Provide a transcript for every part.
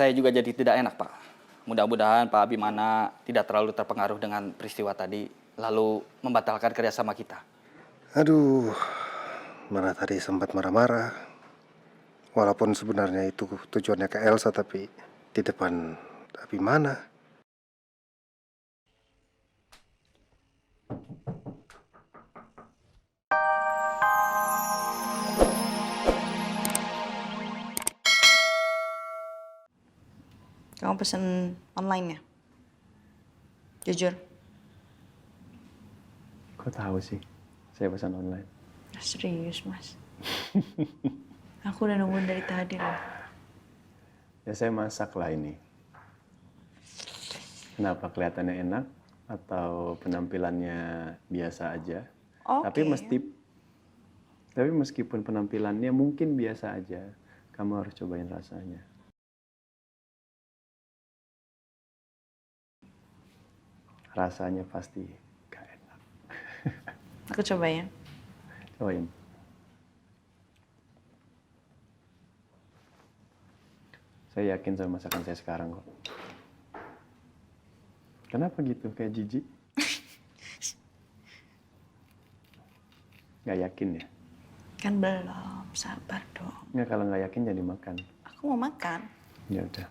saya juga jadi tidak enak, Pak. Mudah-mudahan Pak Abimana tidak terlalu terpengaruh dengan peristiwa tadi, lalu membatalkan kerjasama kita. Aduh, mana tadi sempat marah-marah. Walaupun sebenarnya itu tujuannya ke Elsa, tapi di depan Abimana. Kamu pesen online ya? Jujur. Kok tahu sih? Saya pesan online. Serius, Mas. Aku udah nungguin dari tadi loh. Ya saya masak lah ini. Kenapa kelihatannya enak atau penampilannya biasa aja? Oke. Tapi meskipun penampilannya mungkin biasa aja, kamu harus cobain rasanya. Rasanya pasti gak enak. Aku coba ya. Cobain. Saya yakin sama masakan saya sekarang kok. Kenapa gitu? Kayak jijik? Gak yakin ya? Kan belum, sabar dong. Nggak, kalau nggak yakin jadi makan. Aku mau makan. Ya udah.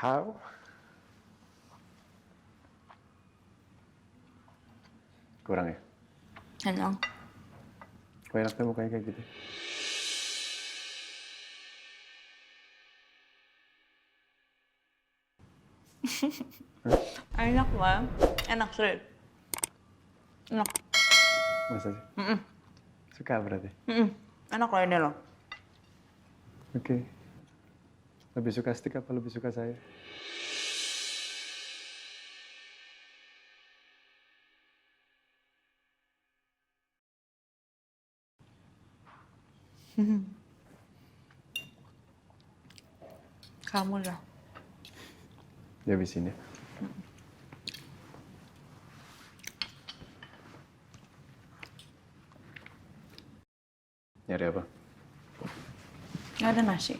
How? Kurang ya? Enak. Kok enaknya mukanya kayak gitu? Enak, Bang. Enak, serius. Enak. Masa sih? Suka berarti? Enak loh ini loh. Oke. Lebih suka stick apa lebih suka saya? Kamu lah. Dihabisin ya? Nyari apa? Nggak ada nasi.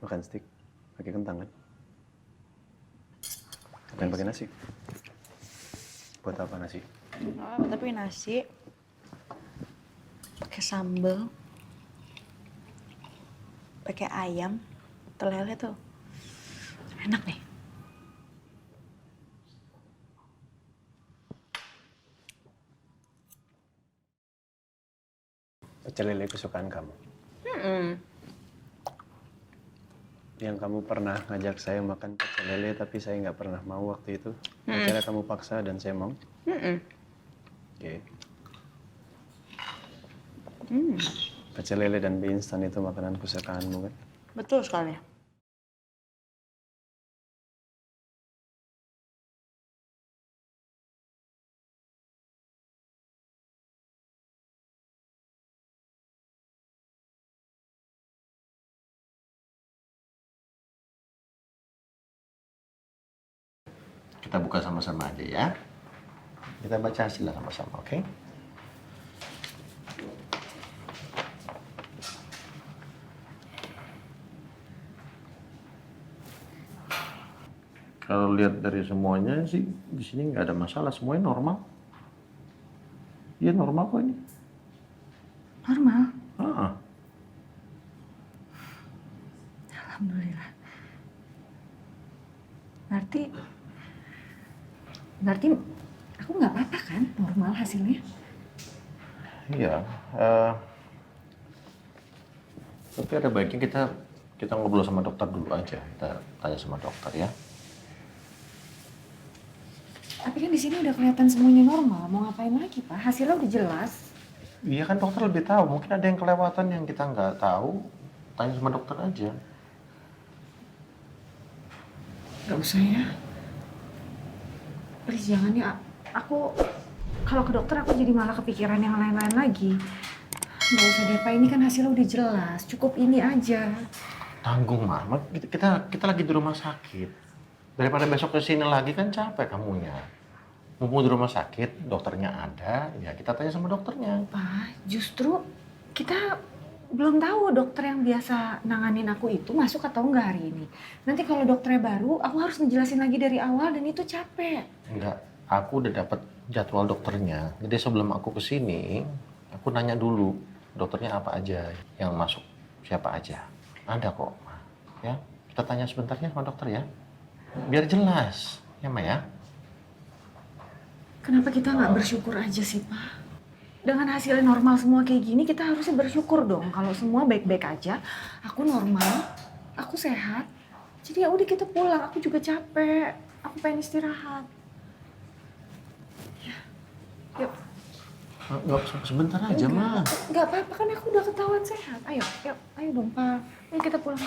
Makan stick. Pakai kentang kan? Dan pakai nasi. Buat apa nasi? Oh, tapi nasi pakai sambal, pakai ayam, telele tuh enak nih. Pecel lele kesukaan kamu. Yang kamu pernah ngajak saya makan pecel lele tapi saya nggak pernah mau waktu itu. Akhirnya kamu paksa dan saya mau. Oke. Pecel lele dan mie instan itu makanan kesukaanmu kan? Betul sekali. Kita buka sama-sama aja ya. Kita baca hasilnya sama-sama, oke? Kalau lihat dari semuanya sih di sini nggak ada masalah, semuanya normal. Iya normal kok ini. Normal. Ah, Alhamdulillah. Berarti aku nggak apa-apa kan? Normal hasilnya. iya. Tapi ada baiknya kita ngobrol sama dokter dulu aja. Kita tanya sama dokter ya. Tapi kan di sini udah kelihatan semuanya normal. Mau ngapain lagi, Pak? Hasilnya udah jelas. Iya kan dokter lebih tahu. Mungkin ada yang kelewatan yang kita nggak tahu. Tanya sama dokter aja. Gak usah ya. Please jangan ya. Aku kalau ke dokter aku jadi malah kepikiran yang lain-lain lagi. Gak usah deh Pak, ini kan hasilnya udah jelas. Cukup ini aja. Tanggung mama. Kita lagi di rumah sakit. Daripada besok kesini lagi kan capek kamunya. Mumpung di rumah sakit, dokternya ada, ya kita tanya sama dokternya. Pak, justru kita belum tahu dokter yang biasa nanganin aku itu masuk atau enggak hari ini. Nanti kalau dokternya baru, aku harus ngejelasin lagi dari awal dan itu capek. Enggak, aku udah dapet jadwal dokternya. Jadi sebelum aku kesini, aku nanya dulu dokternya apa aja yang masuk, siapa aja. Ada kok, Ma. Ya, kita tanya sebentar ya sama dokter ya. Biar jelas, ya Ma ya. Kenapa kita nggak bersyukur aja sih, Pak? Dengan hasilnya normal semua kayak gini, kita harusnya bersyukur dong. Kalau semua baik-baik aja, aku normal, aku sehat. Jadi ya udah kita pulang, aku juga capek. Aku pengen istirahat. Ya, yuk. Enggak, sebentar aja, Ma. Nggak apa-apa kan aku udah ketahuan sehat. Ayo, yuk, ayo dong, Pak. Ayo kita pulang.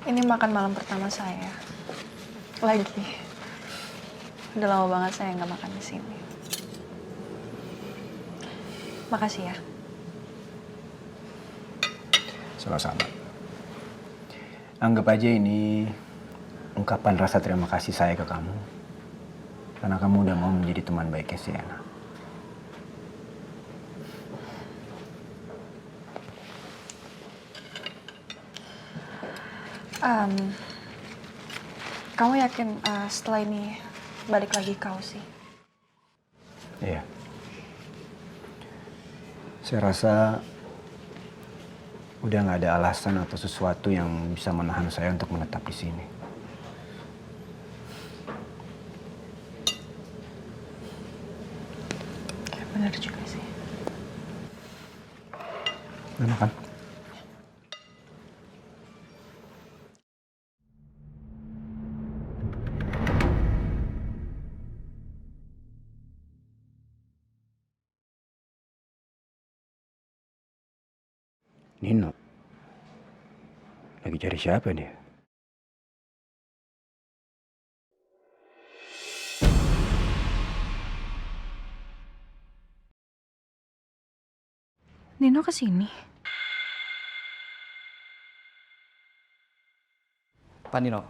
Ini makan malam pertama saya. Lagi. Udah lama banget saya nggak makan di sini. Makasih ya. Sama-sama. Anggap aja ini ungkapan rasa terima kasih saya ke kamu. Karena kamu udah mau menjadi teman baiknya Sienna. Kamu yakin setelah ini balik lagi kau sih? Iya. Saya rasa udah nggak ada alasan atau sesuatu yang bisa menahan saya untuk menetap di sini. Ya, benar juga sih. Udah makan? Nino. Lagi cari siapa dia? Nino kesini. Pak Nino,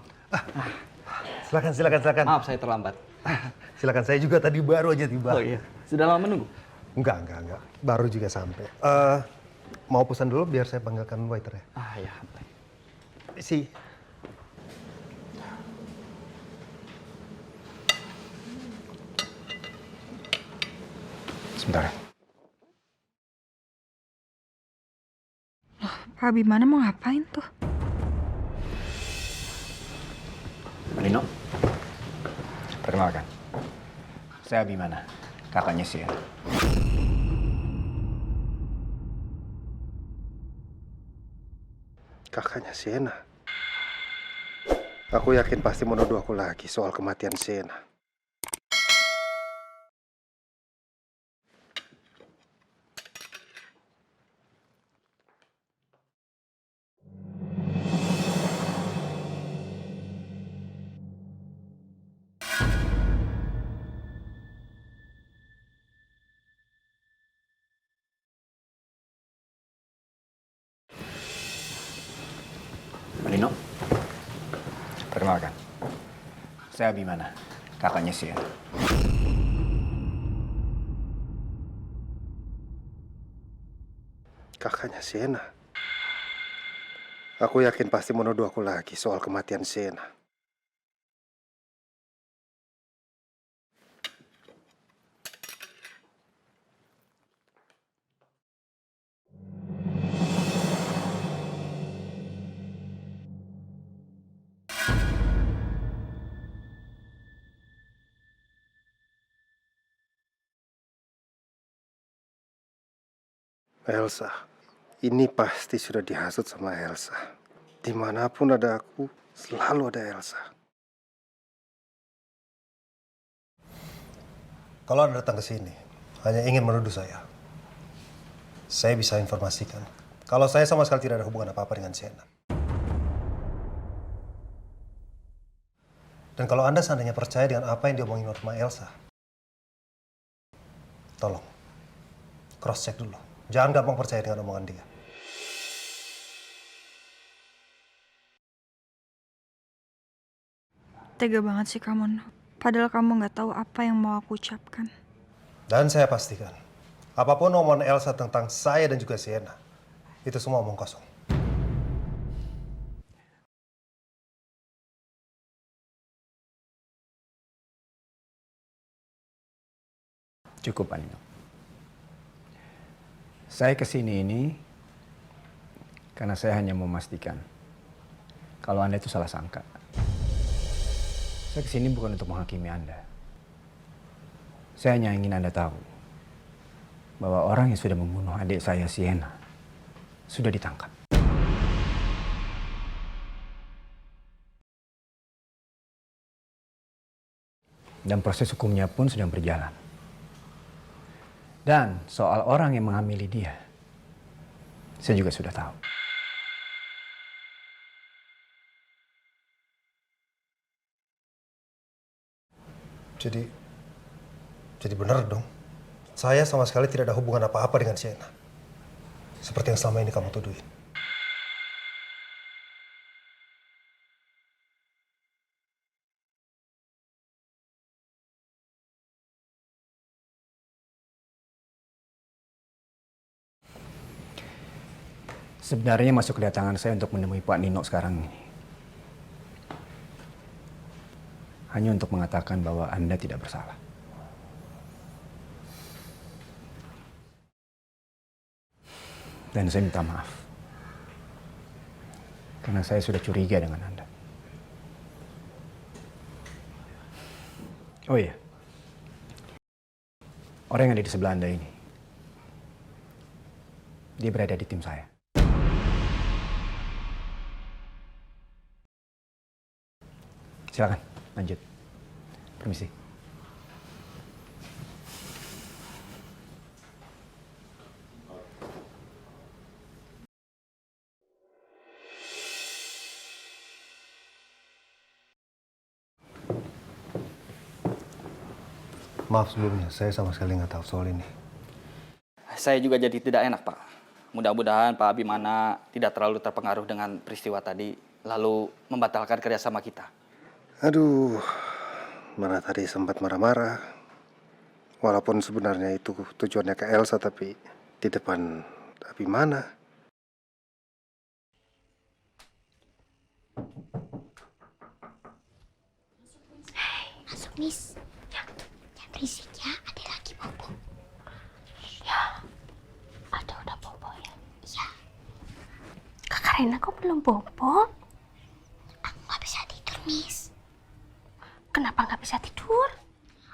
Silakan. maaf saya terlambat. Silakan, saya juga tadi baru aja tiba. Oh iya, sudah lama menunggu? Enggak. Baru juga sampai. Mau pesan dulu biar saya panggilkan waiter ya. Ah ya. Si. Sebentar. Pak Abimana mau ngapain tuh? Nino. Perkenalkan. Saya Abimana, kakaknya Sienna. Kakaknya Sienna. Aku yakin pasti menuduh aku lagi soal kematian Sienna. Nino. Perkenalkan. Saya Abimana, kakaknya Sienna. Kakaknya Sienna. Aku yakin pasti menuduh aku lagi soal kematian Sienna. Elsa. Ini pasti sudah dihasut sama Elsa. Dimanapun ada aku, selalu ada Elsa. Kalau Anda datang ke sini, hanya ingin menuduh saya bisa informasikan kalau saya sama sekali tidak ada hubungan apa-apa dengan Sienna. Dan kalau Anda seandainya percaya dengan apa yang diomongin sama Elsa, tolong cross check dulu. Jangan gampang percaya dengan omongan dia. Tega banget sih kamu, No. Padahal kamu nggak tahu apa yang mau aku ucapkan. Dan saya pastikan, apapun omongan Elsa tentang saya dan juga Sienna, itu semua omong kosong. Cukup, Pak Nino. Saya kesini ini karena saya hanya memastikan kalau Anda itu salah sangka. Saya kesini bukan untuk menghakimi Anda. Saya hanya ingin Anda tahu bahwa orang yang sudah membunuh adik saya, Sienna, sudah ditangkap. Dan proses hukumnya pun sedang berjalan. Dan soal orang yang menghamili dia, saya juga sudah tahu. Jadi benar dong. Saya sama sekali tidak ada hubungan apa-apa dengan Sienna. Seperti yang selama ini kamu tuduhin. Sebenarnya masuk kedatangan saya untuk menemui Pak Nino sekarang ini hanya untuk mengatakan bahwa Anda tidak bersalah. Dan saya minta maaf karena saya sudah curiga dengan Anda. Oh iya, orang yang ada di sebelah Anda ini, dia berada di tim saya. Silakan, lanjut. Permisi. Maaf sebelumnya, saya sama sekali nggak tahu soal ini. Saya juga jadi tidak enak, Pak. Mudah-mudahan Pak Abimana tidak terlalu terpengaruh dengan peristiwa tadi, lalu membatalkan kerjasama kita. Aduh, mana tadi sempat marah-marah. Walaupun sebenarnya itu tujuannya ke Elsa, tapi di depan Abimana. Masuk, Miss. Jangan berisik ya, ada lagi bobo. Ada udah bobo ya? Iya, Kakak Rena kok belum bobo? aku nggak bisa tidur, Miss. Kenapa nggak bisa tidur?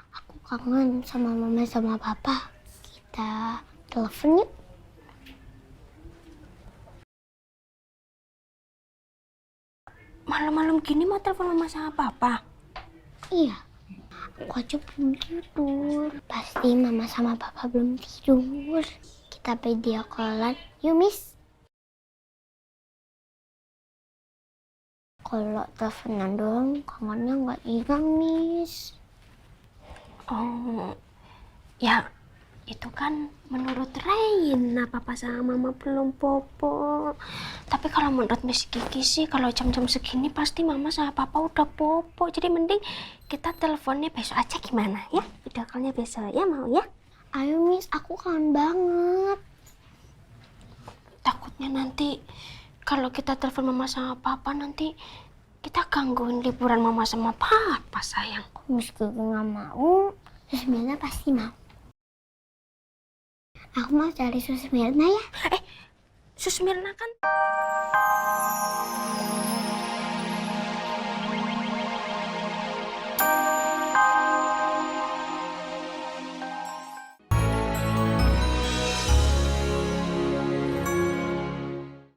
Aku kangen sama mama sama papa. Kita telepon yuk. Malam-malam gini mau telepon mama sama papa? Iya, aku aja belum tidur. Pasti mama sama papa belum tidur. Kita video callan yuk, Miss. Kalau teleponan doang, kangennya nggak hilang, Miss. Oh, ya itu kan menurut Reina papa sama mama belum bobo. Tapi kalau menurut Miss Kiki sih kalau jam-jam segini pasti mama sama papa udah bobo. Jadi mending kita teleponnya besok aja gimana ya? Video call-nya besok ya, mau ya? Ayo, Miss, aku kangen banget. Takutnya nanti kalau kita telepon mama sama papa nanti kita gangguin liburan mama sama papa, sayang. Miss Kiki nggak mau, Sus Mirna pasti mau. Aku mau cari Sus Mirna ya. Sus Mirna kan